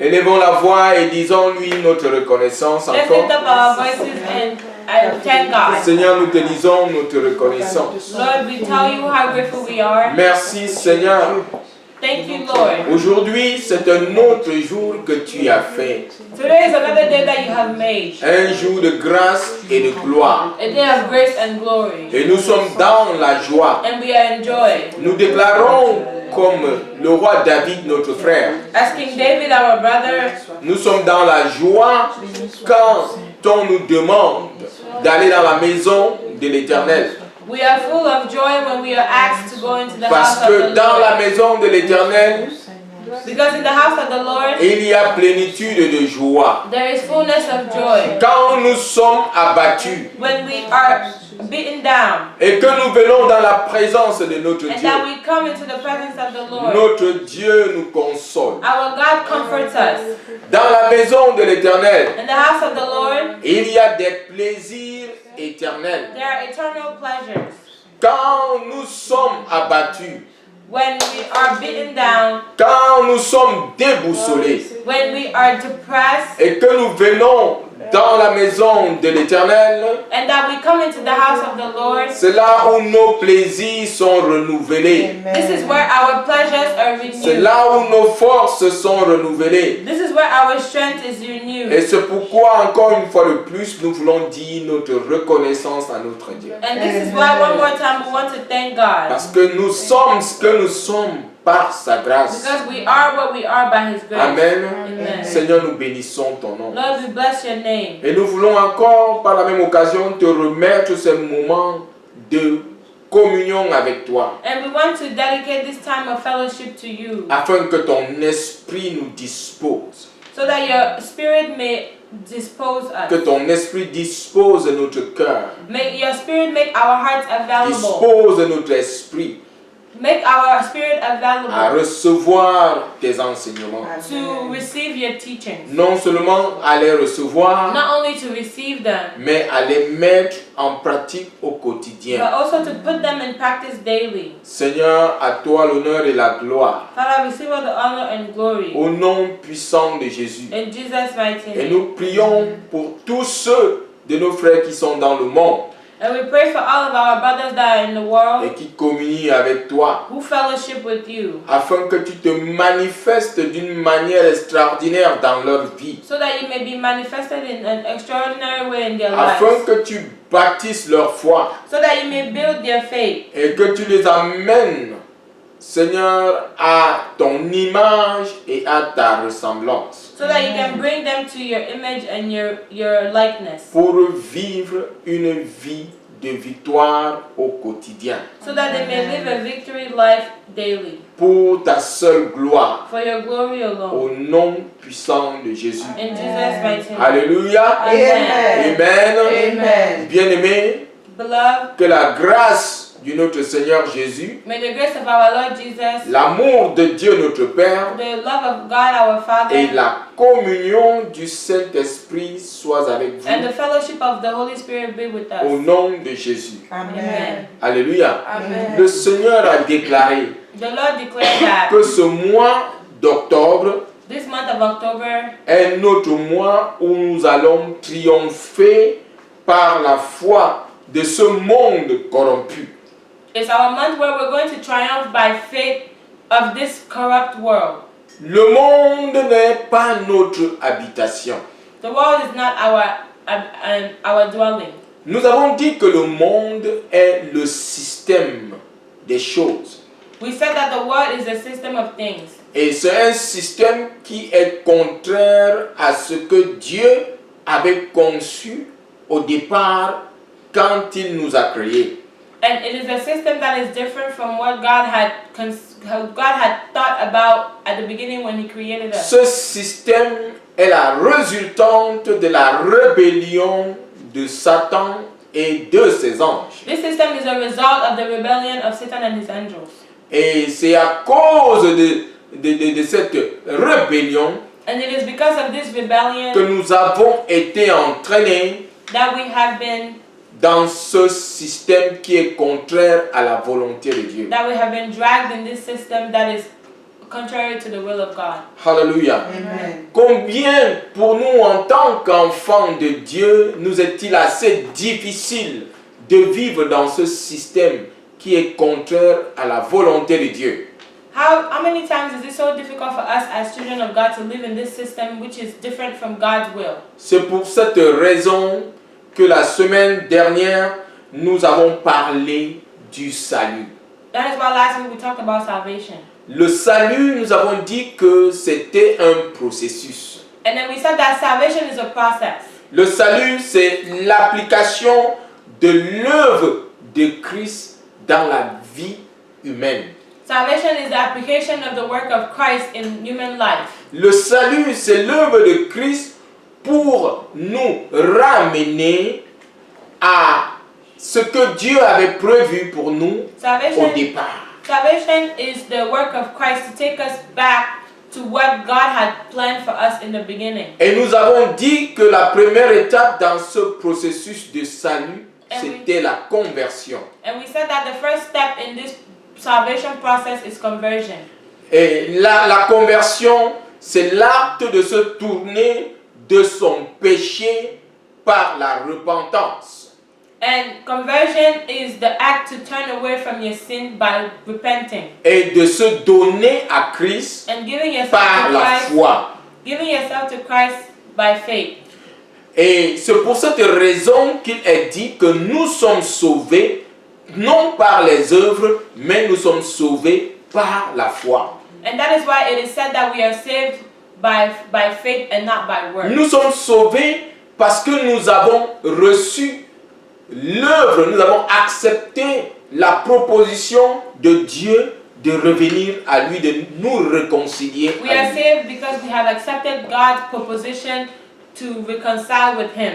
Élevons la voix et disons-lui notre reconnaissance Let's encore. lift up our voices and thank God. Seigneur, nous te disons notre reconnaissance. Lord, we tell you how grateful we are. Merci Seigneur. Thank you, Lord. Aujourd'hui, c'est un autre jour que tu as fait. Today is another day that you have made. Un jour de grâce et de gloire. A day of grace and glory. Et nous sommes dans la joie. And we are in joy. Nous déclarons comme le roi David, notre frère. As King David, our brother, Nous sommes dans la joie quand on nous demande d'aller dans la maison de l'Éternel. we are full of joy when we are asked to go into the Parce house of que the dans la Lord. maison de l'Éternel, Because in the house of the Lord, il y a plénitude de joie. there is fullness of joy. Quand nous sommes abattus When we are beaten down, et que nous venons dans la présence de notre and Dieu, that we come into the presence of the Lord, notre Dieu nous console. our God comforts us. Dans la maison de l'Éternel, In the house of the Lord, il y a des plaisirs éternels. there are eternal pleasures. Quand nous sommes abattus, When we are beaten down, quand nous sommes déboussolés when we are depressed, et que nous venons dans la maison de l'Éternel, and that we come into the house of the Lord, c'est là où nos plaisirs sont renouvelés. this is where our pleasures are C'est renewed. là où nos forces sont renouvelées. This is where our strength is Et renewed. c'est pourquoi, encore une fois de plus, nous voulons dire notre reconnaissance à notre Dieu. And this is why one more time we want to thank God. Parce que nous sommes ce que nous sommes par sa grâce. Because we are what we are by His grace. Amen. Amen. Seigneur, nous bénissons ton nom. Lord, we bless your name. Et nous voulons encore, par la même occasion, te remettre ce moment de communion avec toi, And we want to dedicate this time of fellowship to you, afin que ton esprit nous dispose, so that your spirit may dispose que us. ton esprit dispose notre cœur, Make your spirit make our hearts available. dispose notre esprit Make our spirit à available recevoir tes enseignements. to receive your teachings. Non seulement à les recevoir, Not only to receive them, mais à les mettre en pratique au but quotidien. also to put them in practice daily. Seigneur, à toi l'honneur et la gloire, Father, receive all the honor and glory. au nom puissant de Jésus. In Jesus' mighty Et name. nous prions pour tous ceux de nos frères qui sont dans le monde And we pray for all of our brothers that are in the et world qui communient avec toi, who fellowship with you, afin que tu te manifestes d'une manière extraordinaire dans leur vie, so that you may be manifested in an extraordinary way in their afin lives, que tu bâtisses leur foi so that you may build their faith, et que tu les amènes, Seigneur, à ton image et à ta ressemblance, so that you can bring them to your image and your likeness, pour vivre une vie de victoire au quotidien, so that they may live a victory life daily, pour ta seule gloire, for your glory alone. au nom puissant de Jésus. In Jesus' mighty name. Alléluia. Amen. Amen. Amen. Bien-aimés, Beloved, que la grâce de notre Seigneur Jésus, may the grace of our Lord Jesus, l'amour de Dieu notre Père the love of God our Father, et la communion du Saint-Esprit soient avec and vous the fellowship of the Holy Spirit be with au us. nom de Jésus. Amen. Alléluia. Amen. Le Seigneur a déclaré The Lord declared that que ce mois d'octobre this month of October est notre mois où nous allons triompher par la foi de ce monde corrompu. is our month where we're going to triumph by faith of this corrupt world. Le monde n'est pas notre habitation. The world is not our dwelling. Nous avons dit que le monde est le système des choses. We said that the world is a system of things. Et c'est un système qui est contraire à ce que Dieu avait conçu au départ quand il nous a créés. And it is a system that is different from what God had thought about at the beginning when He created us. Ce système est la résultante de la rébellion de Satan et de ses anges. This system is a result of the rebellion of Satan and his angels. Et c'est à cause de cette rébellion And it is because of this que rebellion nous avons été entraînés that we have been dans ce système qui est contraire à la volonté de Dieu. dragged in this system that is contrary to the will of God. Alléluia. Amen. Combien pour nous en tant qu'enfants de Dieu nous est-il assez difficile de vivre dans ce système qui est contraire à la volonté de Dieu? How many times is it so difficult for us as children of God to live in this system which is different from God's will? C'est pour cette raison que la semaine dernière, nous avons parlé du salut. That is why last week we talked about salvation. Le salut, nous avons dit que c'était un processus. And then we said that salvation is a process. Le salut, c'est l'application de l'œuvre de Christ dans la vie humaine. Salvation is the application of the work of Christ in human life. Le salut, c'est l'œuvre de Christ pour nous ramener à ce que Dieu avait prévu pour nous Salvation, au départ. salvation is the work of Christ to take us back to what God had planned for us in the beginning. Et nous avons dit que la première étape dans ce processus de salut, c'était la conversion. And we said that the first step in this salvation process is conversion. Et la conversion, c'est l'acte de se tourner de son péché par la repentance. And conversion is the act to turn away from your sin by repenting. Et de se donner à Christ And giving yourself par to la Christ, foi. giving yourself to Christ by faith. Et c'est pour cette raison qu'il est dit que nous sommes sauvés, non par les œuvres, mais nous sommes sauvés par la foi. And that is why it is said that we are saved by faith and not by works. Nous sommes sauvés parce que nous avons reçu l'œuvre, nous avons accepté la proposition de Dieu de revenir à lui, de nous réconcilier We à are lui. saved because we have accepted God's proposition to reconcile with Him.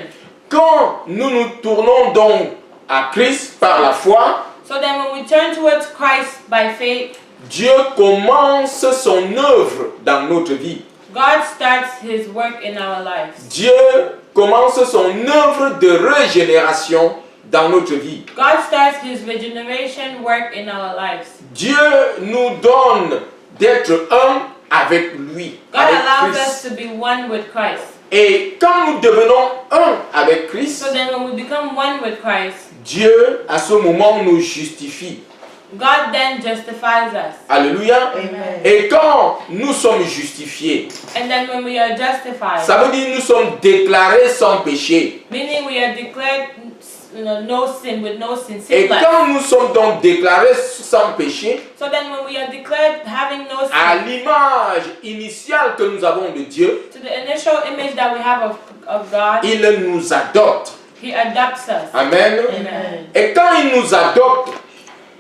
Quand nous nous tournons donc à Christ par la foi, So then when we turn towards Christ by faith, Dieu commence son œuvre dans notre vie. God starts His work in our lives. Dieu commence son œuvre de régénération dans notre vie. God starts His regeneration work in our lives. Dieu nous donne d'être un avec lui, God avec allows us Christ. to be one with Christ. Et quand nous devenons un avec Christ, So then when we become one with Christ, Dieu à ce moment nous justifie. God then justifies us. Alléluia. Amen. Et quand nous sommes justifiés, And then when we are justified, ça veut dire nous sommes déclarés sans péché. meaning we are declared no sin with no sin, Et sinless. quand nous sommes donc déclarés sans péché, So then when we are declared having no à sin, l'image initiale que nous avons de Dieu, to the initial image that we have of God, il nous adopte. He adopts us. Amen. Amen. Et quand il nous adopte,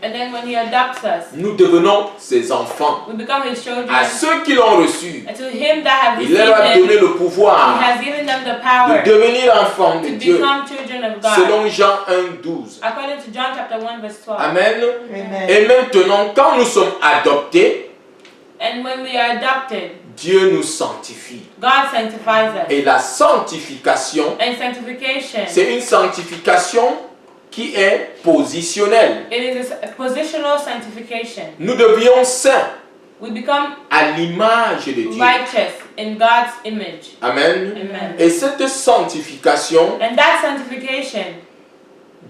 And then when He adopts us, nous devenons ses enfants. we become His children. À ceux qui l'ont reçu, And to Him that have il leur a received donné Him, le He pouvoir has given them the power de devenir enfants de to Dieu, become children of God. selon Jean 1,12. According to John chapter 1 verse 12. Amen. Amen. Et maintenant, quand nous sommes adoptés, And when we are adopted, Dieu nous sanctifie. God sanctifies us. Et la sanctification, And sanctification, c'est une sanctification qui est positionnelle. it is a positional sanctification. Nous devions saints We become à l'image de Dieu. righteous in God's image. Amen. Amen. Et cette sanctification, And that sanctification,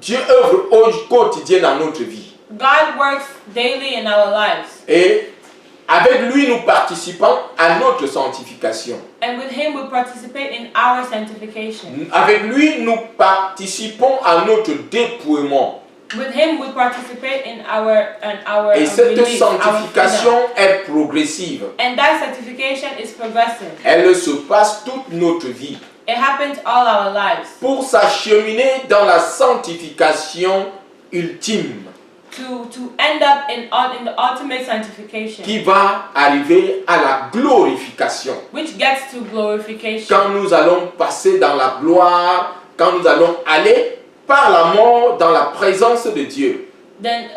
Dieu œuvre au quotidien dans notre vie. God works daily in our lives. Et avec lui, nous participons à notre sanctification. And with Him we participate in our sanctification. Avec lui, nous participons à notre dépouillement. With Him we participate in our Et cette release, our sanctification freedom. est progressive. And that sanctification is progressive. Elle se passe toute notre vie. It happens all our lives. Pour s'acheminer dans la sanctification ultime To end up in the ultimate sanctification, qui va arriver à la glorification. which gets to glorification. Quand nous allons passer dans la gloire, quand nous allons aller par la mort dans la présence de Dieu. Then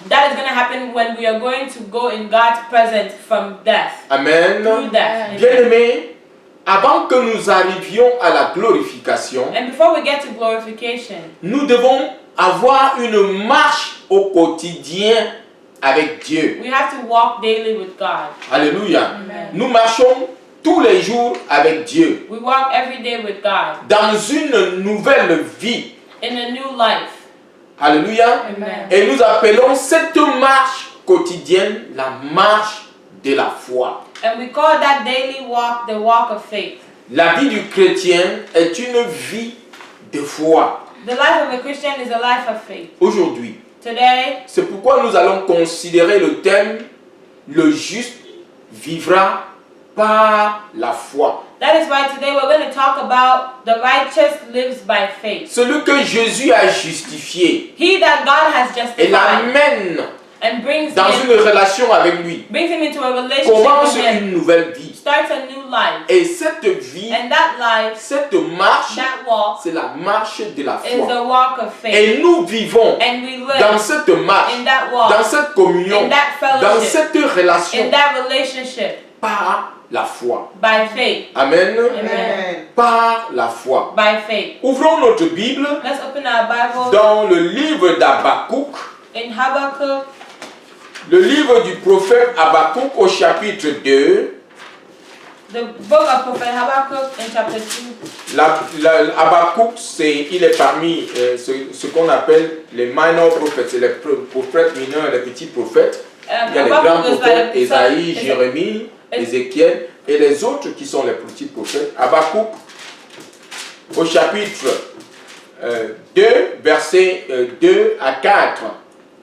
that is going to happen when we are going to go in God's presence from death, Amen. through death. Bien-aimés, avant que nous arrivions à la glorification, And before we get to glorification, nous devons avoir une marche au quotidien avec Dieu. We have to walk daily with God. Alléluia. Amen. Nous marchons tous les jours avec Dieu We walk every day with God dans une nouvelle vie. in a new life. Alléluia. Amen. Et nous appelons cette marche quotidienne la marche de la foi. And we call that daily walk the walk of faith. La vie du chrétien est une vie de foi. The life of a Christian is a life of faith. Aujourd'hui, Today, c'est pourquoi nous allons considérer le thème « Le juste vivra par la foi that is why today we're going to talk about the righteous lives by ». faith. Celui que Jésus a justifié He that God has et justified l'amène and brings dans him une relation avec lui, into a relationship commence with him, une nouvelle vie. starts a new life. Et cette vie, And that life, cette marche, that walk, c'est la marche de la is foi. the walk of faith. Et nous vivons And we dans live cette marche, in that walk, dans cette communion, in that dans fellowship, cette relation in that relationship par la foi. by faith. Amen. Amen. Par la foi. By faith. Ouvrons notre Bible Let's open our Bible dans le livre d'Habakkuk, in Habakkuk, le livre du prophète Habakkuk au chapitre 2. the book of Prophet Habakkuk in chapter 2. Habakkuk, il est parmi ce qu'on appelle les minor prophets, c'est les prophètes mineurs, les petits prophètes. Il y a les grands prophètes, Ésaïe, Jérémie, Ézéchiel et les autres qui sont les petits prophètes. Habakkuk au chapitre 2, versets 2 à 4.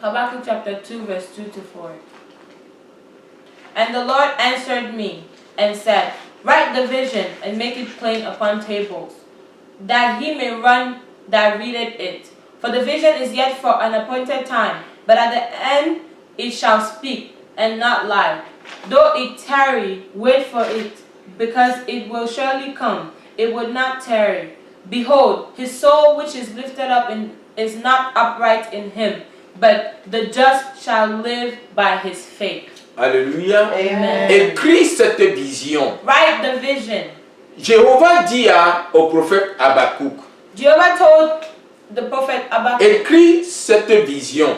Habakkuk chapter 2 verse 2 to 4. And the Lord answered me and said, write the vision and make it plain upon tables, that he may run that readeth it. For the vision is yet for an appointed time, but at the end it shall speak and not lie. Though it tarry, wait for it, because it will surely come. It will not tarry. Behold, his soul which is lifted up is not upright in him, but the just shall live by his faith. Alléluia. Amen. Écris cette vision. Write the vision. Jéhovah dit au prophète Habakkuk, Jehovah told the prophet Habakkuk, écris cette vision.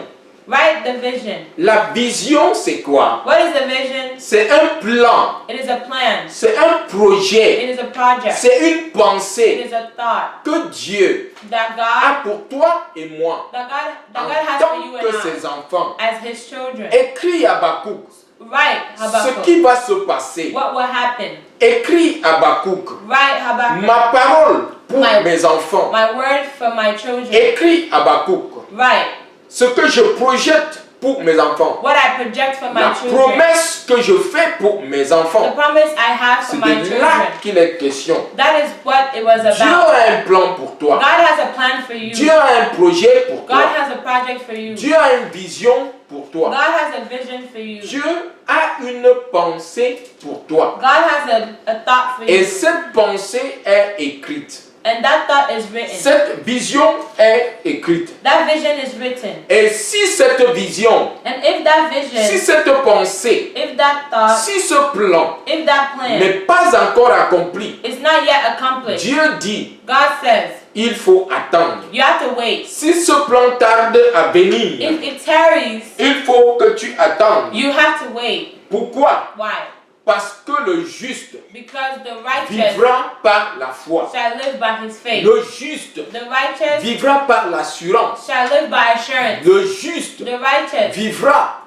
write the vision. La vision, c'est quoi? What is the vision? C'est un plan, It is a plan. c'est un projet, It is a project. c'est une It pensée is a thought que Dieu that a God, pour toi et moi, that en God has for tant you que and I ses enfants. as his children. Écris Habakkuk Write ce Habakkuk. qui va se passer. What will happen? Écris Habakkuk Write Habakkuk. ma parole pour mes enfants. My word for my children. Écris Habakkuk Write ce que je projette pour mes enfants. what I project for my La children. promesse que je fais pour mes The enfants. promise I have for C'est my de là children. qu'il est question. That is what it was Dieu about. a un plan pour toi. God has a plan for you. Dieu a un projet pour God toi. has a project for you. Dieu a une vision pour God toi. has a vision for you. Dieu a une pensée pour toi. God has a thought for Et you. cette pensée est écrite. And that thought is written. Cette vision est écrite. That vision is written. Et si cette vision, And if that si vision, cette pensée, if that thought, si ce plan if that plan n'est pas encore accompli, is not yet accomplished, Dieu dit, God says, il faut attendre. you have to wait. Si ce plan tarde à venir, If it tarries, il faut que tu attendes. you have to wait. Pourquoi? Why? Parce que le juste Because the righteous vivra par la foi. shall live by his faith. Le juste The righteous vivra par l'assurance. shall live by assurance. Le juste The righteous, vivra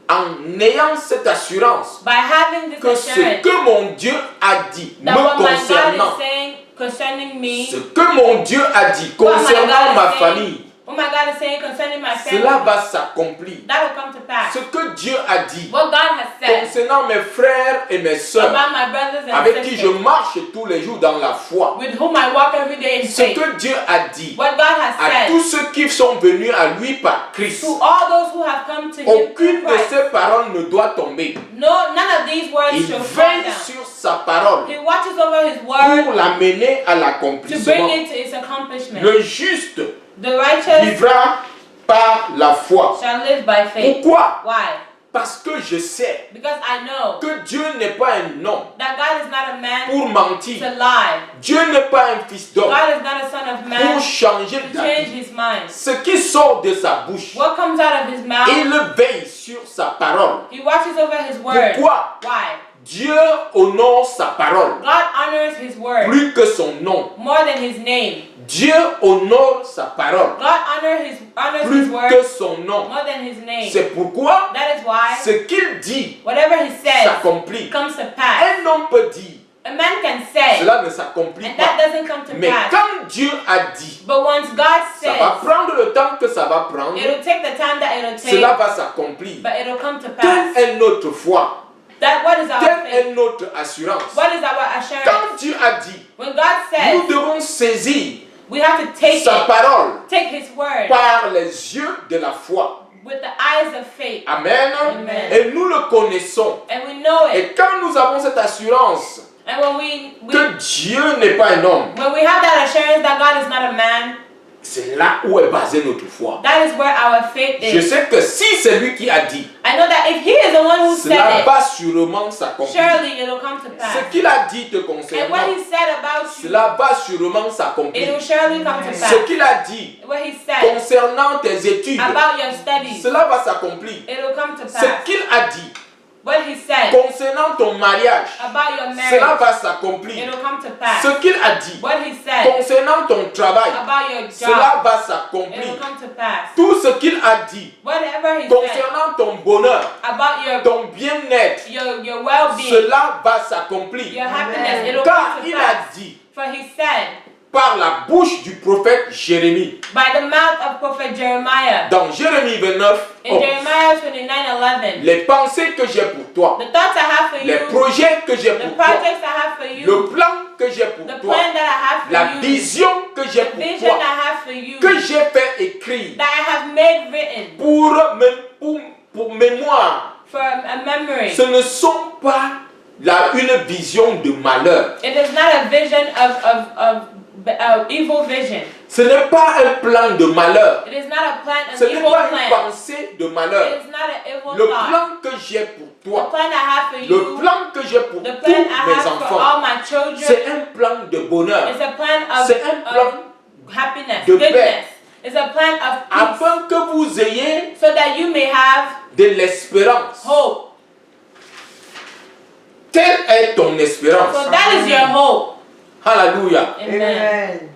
en ayant cette assurance by having this que ce assurance que mon Dieu a dit that me what my God concernant, is saying concerning me, ce que mon Dieu a dit what my concernant God ma is saying, famille, what my God is saying concerning my family, cela va s'accomplir. that will come to pass. Ce que Dieu a dit What God has said concernant mes frères et mes sœurs, about my brothers and avec qui je sisters, marche tous les jours dans la foi, with whom I walk every day in ce faith, que Dieu a dit what God has à said tous ceux qui sont venus à lui par Christ, to all those who have come to Him aucune through de Christ. ces paroles ne doit tomber. No, none of these words Il shall fall veille down. sur sa parole He watches over His pour word l'amener à to l'accomplissement. bring it to its accomplishment. Le juste The righteous vivra par la foi. shall live by faith. Pourquoi? Why? Parce que je sais Because I know que Dieu n'est pas un homme that God is not a man pour mentir. to lie. Dieu n'est pas un fils d'homme God is not a son of man pour changer to d'avis. change his mind. Ce qui sort de sa bouche, What comes out of his mouth, il veille sur sa parole. he watches over his word. Pourquoi? Why? Dieu honore sa parole God honors his word plus que son nom. more than his name. Dieu honore sa parole God honors his plus que word son nom. more than his name. C'est pourquoi That is why ce qu'il dit whatever he says s'accomplit. comes to pass. Un homme peut dire, A man can say, cela ne s'accomplit and that pas. doesn't come to Mais pass. quand Dieu a dit, But once God ça va says, prendre le temps que ça va prendre, it'll take the time that it'll take, cela va s'accomplir. but it'll come to Telle pass. est notre foi, That what is our telle faith? est notre assurance. What is our assurance? Quand Dieu a dit, When God nous says, devons saisir we have to take sa it, parole take his word par les yeux de la foi. with the eyes of faith. Amen. Amen. Et nous le connaissons. And we know it. Et quand nous avons cette assurance And when we que Dieu n'est pas un homme, when we have that assurance that God is not a man, c'est là où est basée notre foi. that is where our faith Je is. sais que si c'est lui qui a dit, I know that if he is the one who cela said va sûrement s'accomplir. it, surely it'll come to Ce pass. qu'il a dit te And concernant, what he said about you, cela va sûrement it s'accomplir. will surely come to Ce pass. qu'il a dit What he said concernant tes études, about your studies, cela va s'accomplir. it'll come to Ce pass. qu'il a dit What he said concernant ton mariage, about your cela marriage, va s'accomplir. it'll come to pass. Ce qu'il a dit What he said concernant ton travail, about your job, cela va it'll s'accomplir. come to pass. Tout ce qu'il a dit Whatever he said concernant ton bonheur, about ton bien-être, your well-being, cela va s'accomplir. your happiness, it'll Car come to il pass. a dit For he said par la bouche du prophète Jérémie, by the mouth of prophet Jeremiah dans Jérémie 29, in Jeremiah 29:11, les pensées que j'ai pour toi, the thoughts I have for les you, projets que j'ai the pour toi, projects I have for you, le plan que j'ai pour the toi, plan that I have for la you, vision que j'ai the pour vision toi, I have for you, que j'ai fait écrire that I have made written pour mémoire. for a memory. Ce ne sont pas une vision de malheur. It is not a vision of evil vision. Ce n'est pas un plan de malheur. It is not a plan, Ce an n'est evil pas une plan. pensée de malheur. It is not an evil Le thought. plan que j'ai pour The toi, plan I have for le you, plan que j'ai pour the tous plan I mes have for enfants, all my children, c'est un plan de bonheur. is a plan C'est un plan of happiness, de goodness. paix. It's a plan of peace, Afin que vous ayez so that you may have de l'espérance. hope. Quelle est ton espérance? So that is your hope. Alléluia. Amen.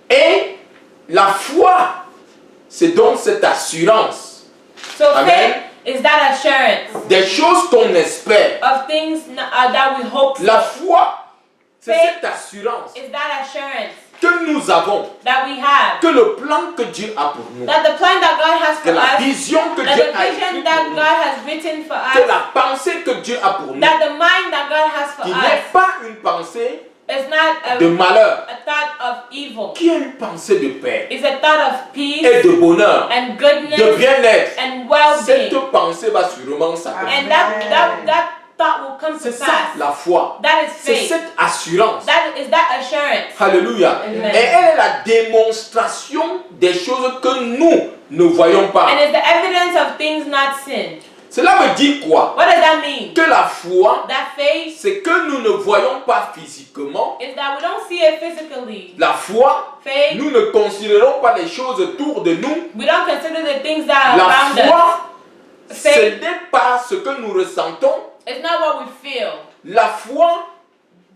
Et la foi, c'est donc cette assurance So Amen. faith is that assurance des choses qu'on espère. of things that we hope for. La foi, c'est Faith cette assurance is that assurance que nous avons, that we have, que le plan que Dieu a pour nous, that the plan that God has que for la us, vision que that Dieu the a vision écrite that pour nous, God has written for que us, la pensée que Dieu a pour nous, that the mind that God has for qui n'est us pas une pensée is not de malheur, a thought of evil. qui est une pensée de paix It's a thought of peace et de bonheur, and de goodness bien-être. and well-being. Cette pensée va sûrement s'accomplir. And that thought will come to C'est ça pass. la foi. That is C'est faith. cette assurance. That is that assurance. Alléluia. Amen. Et elle est la démonstration des choses que nous ne voyons pas. And it's the evidence of things not seen. Cela veut dire quoi? What does that mean? Que la foi, That faith c'est que nous ne voyons pas physiquement. is that we don't see it physically. La foi, Faith, nous ne considérons pas les choses autour de nous. we don't consider the things that are La around us. foi, ce Faith n'est pas ce que nous ressentons. is not what we feel. La foi,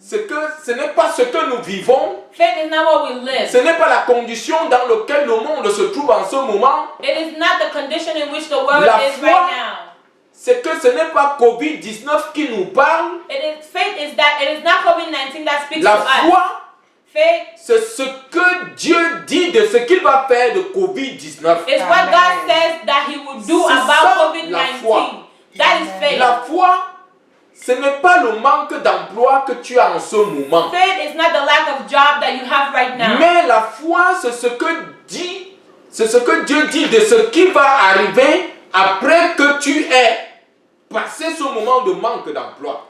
ce n'est pas ce que nous vivons. Faith is not what we live. Ce n'est pas la condition dans laquelle le monde se trouve en ce moment. It is not the condition in which the world La is foi, right now. C'est que ce n'est pas COVID-19 qui nous parle. Faith is that it is not COVID-19 that speaks La to us. foi, Faith c'est ce que Dieu dit de ce qu'il va faire de COVID-19. is what God says that He will do C'est about ça, la foi. COVID-19. That is faith. La foi, ce n'est pas le manque d'emploi que tu as en ce moment. Faith is not the lack of job that you have right now. Mais la foi, c'est ce que Dieu dit de ce qui va arriver après que tu aies passé ce moment de manque d'emploi.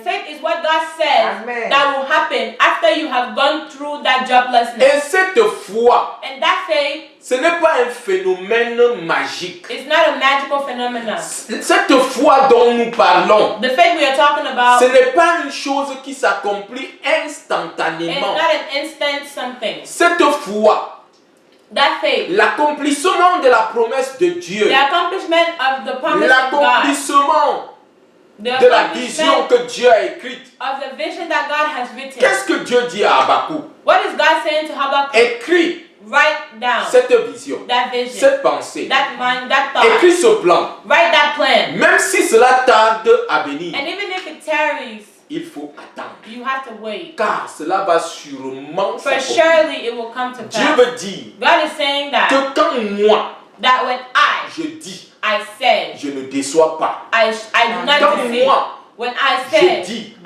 Faith is what God says Amen. that will happen after you have gone through that joblessness. Et cette foi, And that faith, Ce n'est pas un phénomène magique. It's not a magical phenomenon. Cette foi dont nous parlons, The faith we are talking about ce n'est pas une chose qui s'accomplit is instantanément. not an instant something. Cette foi, That faith, l'accomplissement de la promesse de Dieu, the accomplishment of the promise of God, l'accomplissement the de la vision accomplishment que Dieu a écrite. of the vision that God has written. Qu'est-ce que Dieu dit à Habakkuk? What is God saying to Habakkuk? Écris Write down cette vision, that vision, cette pensée. that mind, that thought. Écris ce plan. Write that plan. Même si cela tarde à venir, And even if it tarries, il faut attendre. you have to wait. Car cela va sûrement For s'accomplir. surely it will come to Dieu pass. veut dire God is saying that que quand moi, when je dis, I said, je ne déçois pas. I do not Quand deceive. moi, When I je said, dis,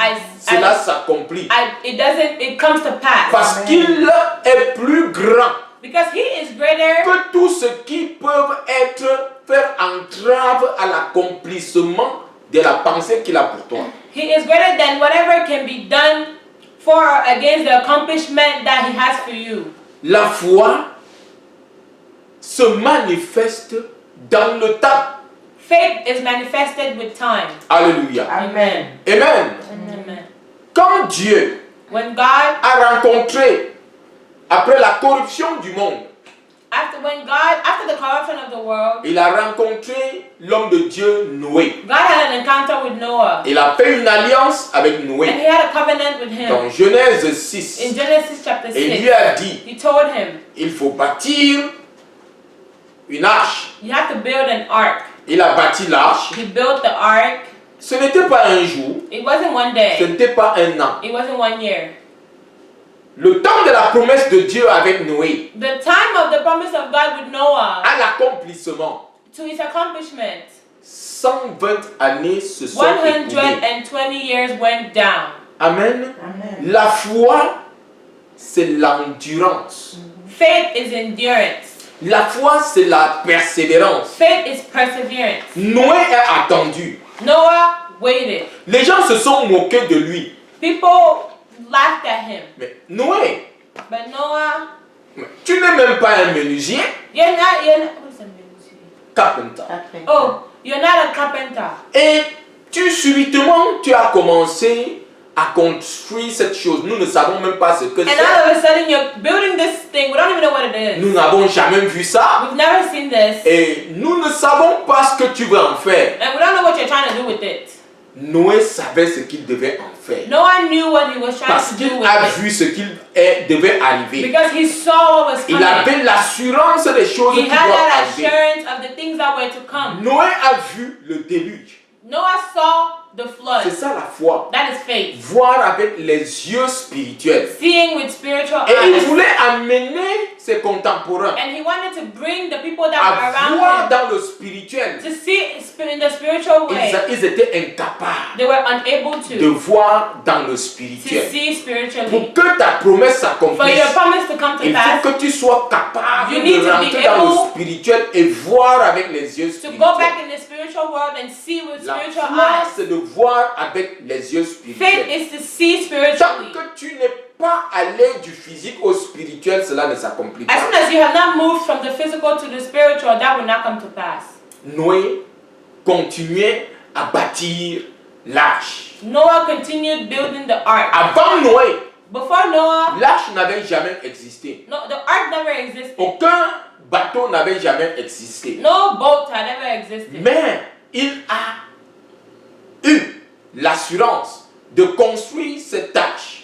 cela s'accomplit. it comes to pass. Parce qu'il est plus grand Because he is greater que tout ce qui peut faire entrave à l'accomplissement de la pensée qu'il a pour toi. He is greater than whatever can be done for or against the accomplishment that he has for you. La foi se manifeste dans le temps. Faith is manifested with time. Alléluia. Amen. Amen. Amen. Quand Dieu When God, a rencontré, après la corruption du monde, after the corruption of the world, il a rencontré l'homme de Dieu, Noé. God had an encounter with Noah. Il a fait une alliance avec And Noé. he had a covenant with him. Dans Genèse In 6, Genesis chapter et il 6, lui a dit, he told him, il faut bâtir une arche. you have to build an ark. Il a bâti l'arche. He built the ark. Ce n'était pas un jour, It wasn't one ce day. n'était pas un an. It wasn't 1 year. Le temps de la promesse de Dieu avec Noé, The time of the promise of God with Noah à l'accomplissement, to his accomplishment, 120 années se sont écoulées. 120 years went down. Amen. Amen. La foi, c'est l'endurance. Faith is endurance. La foi, c'est la persévérance. Faith is perseverance. Noé a attendu. Noah waited. Les gens se sont moqués de lui. People laughed at him. Mais Noé, But Noah, tu n'es même pas un menuisier, you're not, what's that mean? carpenter. Okay. Oh, you're not a carpenter. Et subitement, tu as commencé à construire cette chose. Nous ne savons même pas ce que And c'est. all of a sudden you're building this thing. We don't even know what it is. Nous n'avons jamais vu ça. We've never seen this. Et nous ne savons pas ce que tu veux en faire. And we don't know what you're trying to do with it. Noé savait ce qu'il devait en faire. No one knew what he was trying Parce to qu'il do with a it. vu ce qu'il devait arriver. Because he saw what was Il coming. avait l'assurance des choses He qui had doivent that arriver. assurance of the things that were to come. Noé a vu le déluge. Noah saw the flood. C'est ça la foi. That is faith. Voir avec les yeux spirituels. Seeing with spiritual Et il eyes. voulait amener ses contemporains And he wanted to bring the people that à were around voir him dans le spirituel. to see in the spiritual way. Ils étaient incapables They were unable de to voir dans le see spirituel. spiritually. Pour que ta promesse For s'accomplisse, your promise to come to il pass, faut que tu sois capable You need de to be rentrer dans le able spirituel et voir avec les yeux to go spirituels. back in the spiritual world and see with La spiritual foi, eyes. c'est de voir avec les yeux Faith spirituels. is to see Tant spiritually. que tu n'es pas allé du physique au spirituel, cela ne s'accomplit As soon pas. as you have not moved from the physical to the spiritual, that will not come to pass. Noé continuait à bâtir l'arche. Noah continued building the ark. Avant Noé, Before Noah, l'arche n'avait jamais existé. no, the ark never existed. Aucun bateau n'avait jamais existé. No boat had ever existed. Mais il a eu l'assurance de construire cette arche